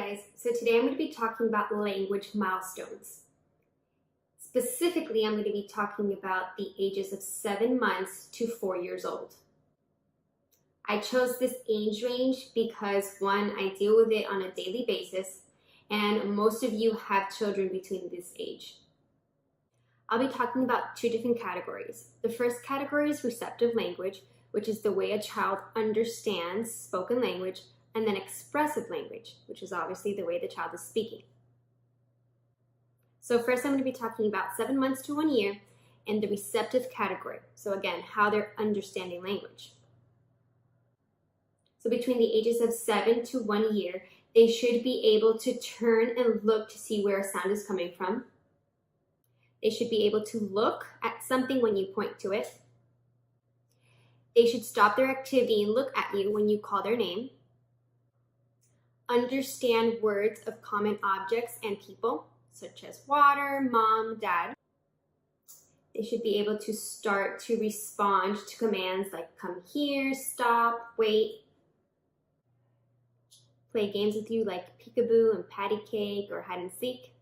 guys, so today I'm going to be talking about language milestones. Specifically, I'm going to be talking about the ages of 7 months to 4 years old. I chose this age range because one, I deal with it on a daily basis, and most of you have children between this age. I'll be talking about two different categories. The first category is receptive language, which is the way a child understands spoken language, and then expressive language, which is obviously the way the child is speaking. So first I'm going to be talking about 7 months to 1 year and the receptive category. So again, how they're understanding language. So between the ages of 7 to 1 year, they should be able to turn and look to see where a sound is coming from. They should be able to look at something when you point to it. They should stop their activity and look at you when you call their name. Understand words of common objects and people, such as water, mom, dad. They should be able to start to respond to commands like come here, stop, wait. Play games with you like peekaboo and patty cake or hide and seek.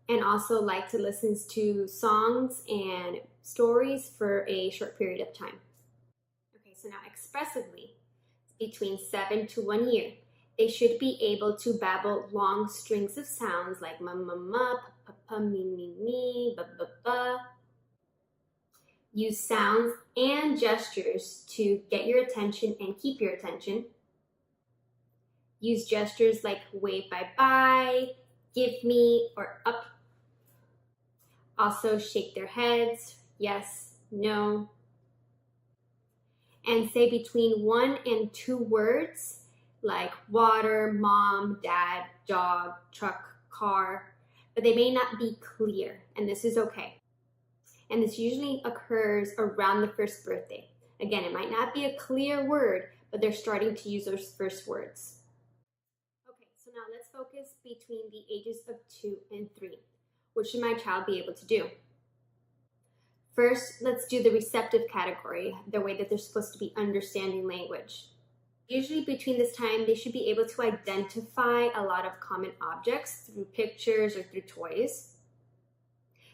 And also like to listen to songs and stories for a short period of time. Okay, so now expressively, between 7 to 1 year, they should be able to babble long strings of sounds like ma ma ma, pa pa me me me, ba ba ba. Use sounds and gestures to get your attention and keep your attention. Use gestures like wave bye-bye, give me, or up. Also shake their heads, yes, no. And say between 1 and 2 words like water, mom, dad, dog, truck, car, but they may not be clear, and this is okay. And this usually occurs around the first birthday. Again, it might not be a clear word, but they're starting to use those first words. Okay, so now let's focus between the ages of 2 and 3. What should my child be able to do? First, let's do the receptive category, the way that they're supposed to be understanding language. Usually between this time, they should be able to identify a lot of common objects through pictures or through toys.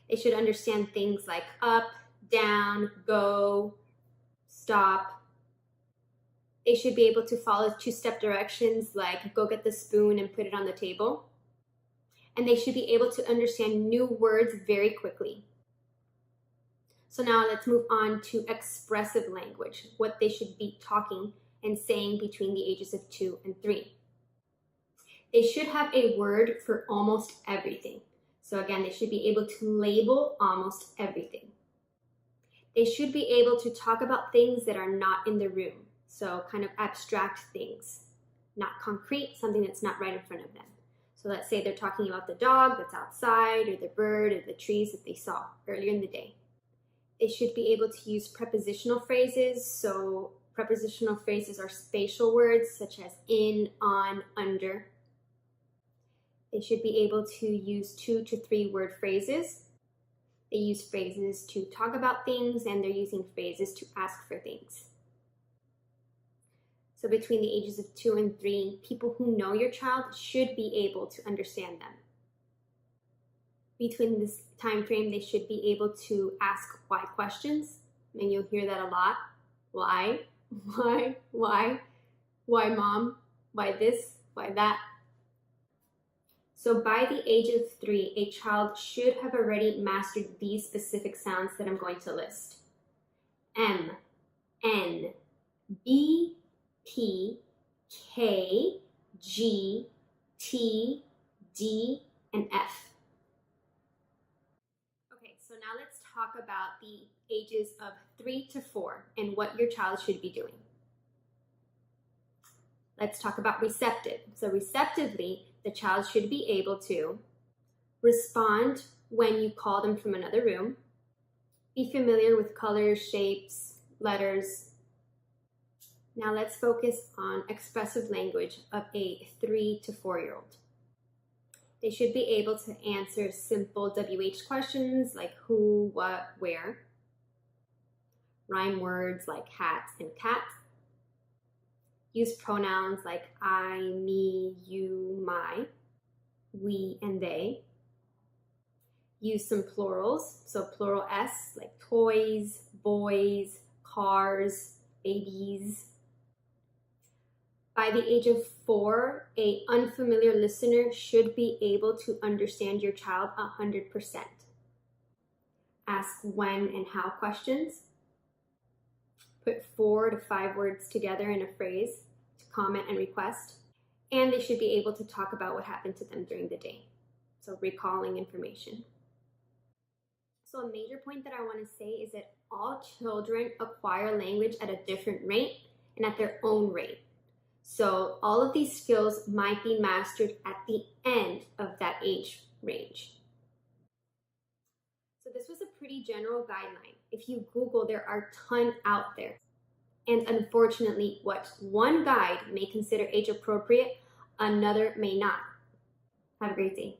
They should understand things like up, down, go, stop. They should be able to follow 2-step directions like go get the spoon and put it on the table. And they should be able to understand new words very quickly. So now let's move on to expressive language, what they should be talking and saying between the ages of 2 and 3. They should have a word for almost everything. So again, they should be able to label almost everything. They should be able to talk about things that are not in the room. So kind of abstract things, not concrete, something that's not right in front of them. So let's say they're talking about the dog that's outside or the bird or the trees that they saw earlier in the day. They should be able to use prepositional phrases. So prepositional phrases are spatial words such as in, on, under. They should be able to use 2 to 3 word phrases. They use phrases to talk about things, and they're using phrases to ask for things. So between the ages of 2 and 3, people who know your child should be able to understand them. Between this time frame, they should be able to ask why questions, and you'll hear that a lot. Why? Why mom? Why this? Why that? So by the age of 3, a child should have already mastered these specific sounds that I'm going to list. M, N, B, P, K, G, T, D, and F. Okay, so now let's talk about the ages of 3 to 4 and what your child should be doing. Let's talk about receptive. So receptively, the child should be able to respond when you call them from another room, be familiar with colors, shapes, letters. Now let's focus on expressive language of a 3 to 4-year-old. They should be able to answer simple WH questions like who, what, where. Rhyme words like hat and cat. Use pronouns like I, me, you, my, we, and they. Use some plurals, so plural S, like toys, boys, cars, babies. By the age of 4, an unfamiliar listener should be able to understand your child 100%. Ask when and how questions. Put 4 to 5 words together in a phrase to comment and request. And they should be able to talk about what happened to them during the day. So recalling information. So a major point that I want to say is that all children acquire language at a different rate and at their own rate. So all of these skills might be mastered at the end of that age range. So this was a pretty general guideline. If you Google, there are a ton out there. And unfortunately, what one guide may consider age appropriate, another may not. Have a great day.